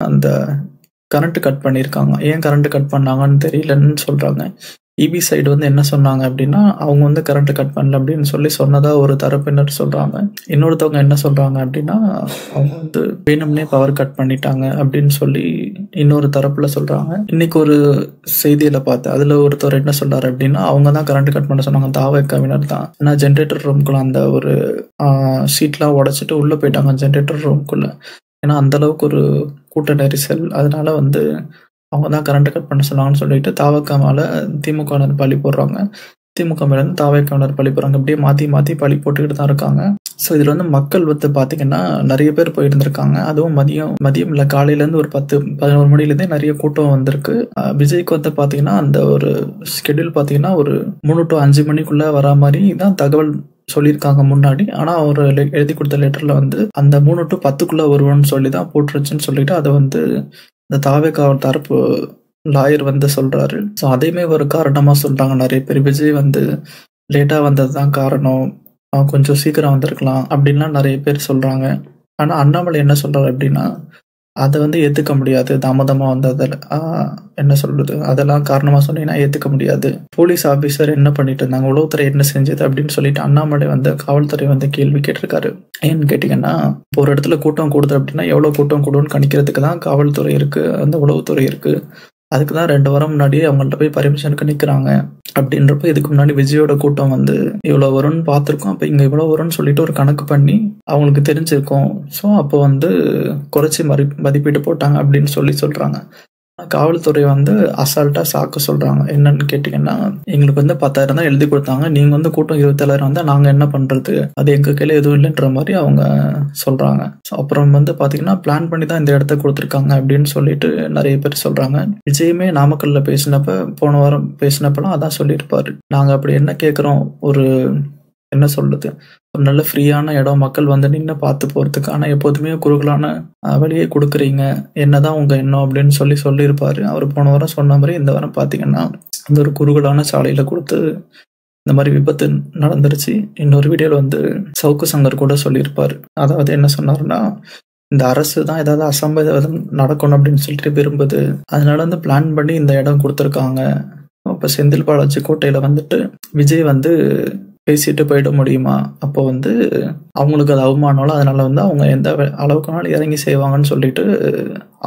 அந்த current cut பண்ணியிருக்காங்க. ஏன் கரண்ட் கட் பண்ணாங்கன்னு தெரியலன்னு சொல்றாங்க. இபி சைடு வந்து என்ன சொன்னாங்க அப்படின்னா, அவங்க வந்து கரண்ட் கட் பண்ணல அப்படின்னு சொல்லி சொன்னதா ஒரு தரப்பினர் சொல்றாங்க. இன்னொருத்தவங்க என்ன சொல்றாங்க அப்படின்னா, அவங்க வந்து வேணும்னே பவர் கட் பண்ணிட்டாங்க அப்படின்னு சொல்லி இன்னொரு தரப்புல சொல்றாங்க. இன்னைக்கு ஒரு செய்தியில பார்த்தேன். அதுல ஒருத்தர் என்ன சொல்றாரு அப்படின்னா, அவங்க தான் கரண்ட் கட் பண்ண சொன்னாங்க, தாவகவினர் தான். ஏன்னா ஜென்ரேட்டர் ரூம்குள்ள அந்த ஒரு ஷீட்லாம் உடைச்சிட்டு உள்ள போயிட்டாங்க ஜென்ரேட்டர் ரூம்குள்ள. ஏன்னா அந்த அளவுக்கு ஒரு கூட்ட நெரிசல். அதனால வந்து அவங்க தான் கரண்ட் கட் பண்ண சொன்னாங்கன்னு சொல்லிட்டு தாவக மேல திமுகவினர் பழி போடுறாங்க. திமுக மேல இருந்து தாவகவினர் பழி போடுறாங்க. அப்படியே மாத்தி மாத்தி பழி போட்டுக்கிட்டு தான் இருக்காங்க. ஸோ இதுல வந்து மக்கள் வந்து பாத்தீங்கன்னா நிறைய பேர் போயிட்டு இருந்திருக்காங்க. அதுவும் மதியம் இல்ல காலையில இருந்து ஒரு 10-11 மணில இருந்தே நிறைய கூட்டம் வந்திருக்கு. விஜய்க்கு வந்து பாத்தீங்கன்னா அந்த ஒரு ஸ்கெடியூல் பாத்தீங்கன்னா ஒரு 3 to 5 மணிக்குள்ள வரா மாதிரி தான் தகவல் சொல்லியிருக்காங்க முன்னாடி. ஆனா அவர் எழுதி கொடுத்த லெட்டர்ல வந்து அந்த 3 to 10க்குள்ள வருவோம்னு சொல்லி தான் போட்டுருச்சுன்னு சொல்லிட்டு அதை வந்து இந்த தாவேகா தரப்பு லாயர் வந்து சொல்றாரு. ஸோ அதையுமே ஒரு காரணமா சொல்றாங்க நிறைய பேர். விஜய் வந்து லேட்டா வந்தது தான் காரணம், கொஞ்சம் சீக்கிரம் வந்திருக்கலாம் அப்படின்லாம் நிறைய பேர் சொல்றாங்க. ஆனா அண்ணாமலை என்ன சொல்றாரு அப்படின்னா, அதை வந்து ஏத்துக்க முடியாது. தாமதமா வந்ததில் என்ன சொல்றது, அதெல்லாம் காரணமா சொன்னீங்கன்னா ஏத்துக்க முடியாது. போலீஸ் ஆபீசர் என்ன பண்ணிட்டு இருந்தாங்க, உளவுத்துறை என்ன செஞ்சது அப்படின்னு சொல்லிட்டு அண்ணாமலை வந்து காவல்துறை வந்து கேள்வி கேட்டிருக்காரு. ஏன்னு கேட்டீங்கன்னா, ஒரு இடத்துல கூட்டம் கூடுது அப்படின்னா எவ்வளவு கூட்டம் கூடுன்னு கணிக்கிறதுக்கு தான் காவல்துறை இருக்கு, அந்த உளவுத்துறை இருக்கு. அதுக்கு தான் 2 வாரம் முன்னாடியே அவங்கள்ட்ட போய் பர்மிஷனுக்கு நிற்கிறாங்க. அப்படின்றப்ப இதுக்கு முன்னாடி விஜயோட கூட்டம் வந்து இவ்வளோ வரும்னு பார்த்துருக்கோம். அப்போ இங்கே இவ்வளோ வரும்னு சொல்லிட்டு ஒரு கணக்கு பண்ணி அவங்களுக்கு தெரிஞ்சிருக்கும். ஸோ அப்போ வந்து குறைச்சி மதிப்பீடு போட்டாங்க அப்படின்னு சொல்றாங்க. காவல்துறை வந்து அசால்ட்டா சாக்க சொல்றாங்க. என்னன்னு கேட்டீங்கன்னா, எங்களுக்கு வந்து 10,000 தான் எழுதி கொடுத்தாங்க, நீங்க வந்து கூட்டம் 27,000 வந்தா நாங்க என்ன பண்றது, அது எங்க கையில எதுவும் இல்லைன்ற மாதிரி அவங்க சொல்றாங்க. அப்புறம் வந்து பாத்தீங்கன்னா பிளான் பண்ணி தான் இந்த இடத்த கொடுத்துருக்காங்க அப்படின்னு சொல்லிட்டு நிறைய பேர் சொல்றாங்க. விஜயுமே நாமக்கல்ல போன வாரம் பேசினப்பெல்லாம் அதான் சொல்லியிருப்பாரு. நாங்க அப்படி என்ன கேட்கிறோம், ஒரு என்ன சொல்றது, ஒரு நல்ல ஃப்ரீயான இடம், மக்கள் வந்து நின்று பார்த்து போறதுக்கு. ஆனா எப்போதுமே குறுகலான வழியை கொடுக்குறீங்க, என்னதான் உங்க எண்ணம் அப்படின்னு சொல்லியிருப்பாரு. அவர் போன வாரம் சொன்ன மாதிரி இந்த வாரம் பாத்தீங்கன்னா அந்த ஒரு குறுகலான சாலையில கொடுத்து இந்த மாதிரி விபத்து நடந்துருச்சு. இன்னொரு வீடியோல வந்து சவுக்கு சங்கர் கூட சொல்லியிருப்பாரு. அதாவது என்ன சொன்னாருன்னா, இந்த அரசு தான் ஏதாவது அசம்பாவிதம் நடக்கணும் அப்படின்னு சொல்லிட்டு விரும்புது, அதனால வந்து பிளான் பண்ணி இந்த இடம் கொடுத்துருக்காங்க. இப்ப செந்தில் பாலாஜி கோட்டையில வந்துட்டு விஜய் வந்து பேசிட்டு போயிட முடியுமா, அப்போ வந்து அவங்களுக்கு அது அவமானம், அதனால வந்து அவங்க எந்த அளவுக்குனாலும் இறங்கி செய்வாங்கன்னு சொல்லிட்டு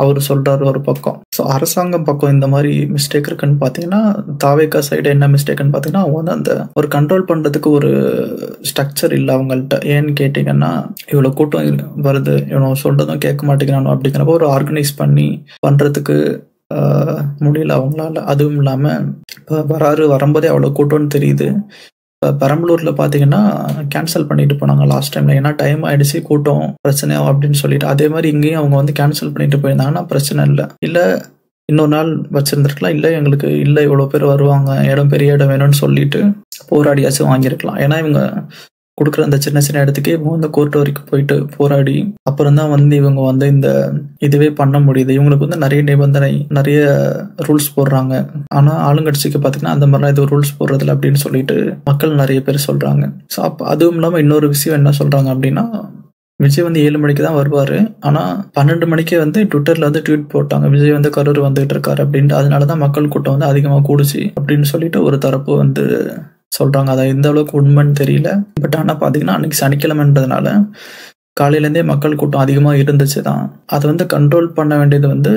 அவர் சொல்றாரு ஒரு பக்கம். ஸோ அரசாங்கம் பக்கம் இந்த மாதிரி மிஸ்டேக் இருக்குன்னு பாத்தீங்கன்னா, தாவேகா சைடு என்ன மிஸ்டேக்னு பாத்தீங்கன்னா, அவங்க வந்து அந்த ஒரு கண்ட்ரோல் பண்றதுக்கு ஒரு ஸ்ட்ரக்சர் இல்லை அவங்கள்ட்ட. ஏன்னு கேட்டீங்கன்னா, இவ்வளவு கூட்டம் வருது, இவன் சொல்றதும் கேட்க மாட்டேங்கிறானோ அப்படிங்கிறப்ப ஒரு ஆர்கனைஸ் பண்ணி பண்றதுக்கு முடியல அவங்களால. அதுவும் இல்லாம வரும்போதே அவ்வளவு கூட்டம்னு தெரியுது. இப்போ பெரம்பலூர்ல பாத்தீங்கன்னா கேன்சல் பண்ணிட்டு போனாங்க லாஸ்ட் டைம்ல. ஏன்னா டைம் ஆயிடுச்சு, கூட்டம் பிரச்சனையாகும் அப்படின்னு சொல்லிட்டு. அதே மாதிரி இங்கேயும் அவங்க வந்து கேன்சல் பண்ணிட்டு போயிருந்தாங்கன்னா பிரச்சனை இல்லை இன்னொரு நாள் வச்சிருந்துருக்கலாம். இல்லை எங்களுக்கு இல்லை இவ்வளவு பேர் வருவாங்க, இடம் பெரிய இடம் வேணும்னு சொல்லிட்டு போராடியாச்சும் வாங்கியிருக்கலாம். ஏன்னா இவங்க கொடுக்குற அந்த சின்ன சின்ன இடத்துக்கே இவங்க வந்து கோர்ட் வரைக்கும் போயிட்டு போராடி அப்புறம் தான் வந்து இவங்க வந்து இந்த இதுவே பண்ண முடியுது. இவங்களுக்கு வந்து நிறைய நிபந்தனை, நிறைய ரூல்ஸ் போடுறாங்க. ஆனா ஆளுங்கட்சிக்கு பாத்தீங்கன்னா அந்த மாதிரிலாம் எதுவும் ரூல்ஸ் போடுறதில்ல அப்படின்னு சொல்லிட்டு மக்கள் நிறைய பேர் சொல்றாங்க. ஸோ அப்போ அதுவும் இல்லாம இன்னொரு விஷயம் என்ன சொல்றாங்க அப்படின்னா, விஜய் வந்து 7 மணிக்கு தான் வருவாரு, ஆனா 12 மணிக்கே வந்து ட்விட்டர்ல வந்து ட்வீட் போட்டாங்க, விஜய் வந்து கரூர் வந்துகிட்டு இருக்காரு அப்படின்ட்டு. அதனாலதான் மக்கள் கூட்டம் வந்து அதிகமா கூடுச்சு அப்படின்னு சொல்லிட்டு ஒரு தரப்பு வந்து சொல்றாங்க. அதை எந்த அளவுக்கு உண்மைன்னு தெரியல. பட் ஆனா பாத்தீங்கன்னா அன்னைக்கு சனிக்கிழமைன்றதுனால காலையில இருந்தே மக்கள் கூட்டம் அதிகமா இருந்துச்சு தான். அதை வந்து கண்ட்ரோல் பண்ண வேண்டியது வந்து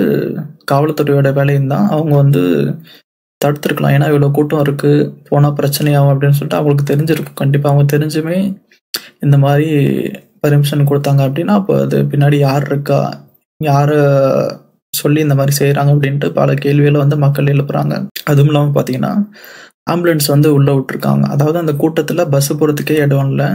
காவல்துறையோட வேலையும் தான். அவங்க வந்து தடுத்துருக்கலாம். ஏன்னா இவ்வளவு கூட்டம் இருக்கு, போனா பிரச்சனையாகும் அப்படின்னு சொல்லிட்டு அவங்களுக்கு தெரிஞ்சிருக்கும். கண்டிப்பா அவங்க தெரிஞ்சுமே இந்த மாதிரி பர்மிஷன் கொடுத்தாங்க அப்படின்னா, அப்போ அது பின்னாடி யார் இருக்கா, யார சொல்லி இந்த மாதிரி செய்யறாங்க அப்படின்ட்டு பல கேள்விகளை வந்து மக்கள் எழுப்புறாங்க. அதுவும் இல்லாம பாத்தீங்கன்னா ஆம்புலன்ஸ் வந்து உள்ள விட்டுருக்காங்க. அதாவது அந்த கூட்டத்துல பஸ் போறதுக்கே இடம் இல்லை,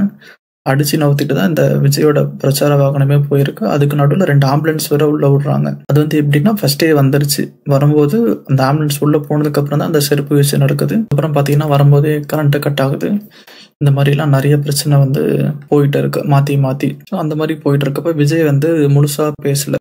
அடிச்சு நவுத்திட்டு தான் இந்த விஜயோட பிரச்சார வாகனமே போயிருக்கு. அதுக்கு நடுவில் 2 ஆம்புலன்ஸ் வேற உள்ள விடுறாங்க. அது வந்து எப்படின்னா ஃபர்ஸ்டே வந்துருச்சு. வரும்போது அந்த ஆம்புலன்ஸ் உள்ள போனதுக்கு அப்புறம் தான் அந்த செருப்பு வீச்சு நடக்குது. அப்புறம் பாத்தீங்கன்னா வரும்போதே கரண்ட் கட் ஆகுது. இந்த மாதிரி எல்லாம் நிறைய பிரச்சனை வந்து போயிட்டு இருக்கு மாத்தி மாத்தி. அந்த மாதிரி போயிட்டு இருக்கப்ப விஜய் வந்து முழுசா பேசல.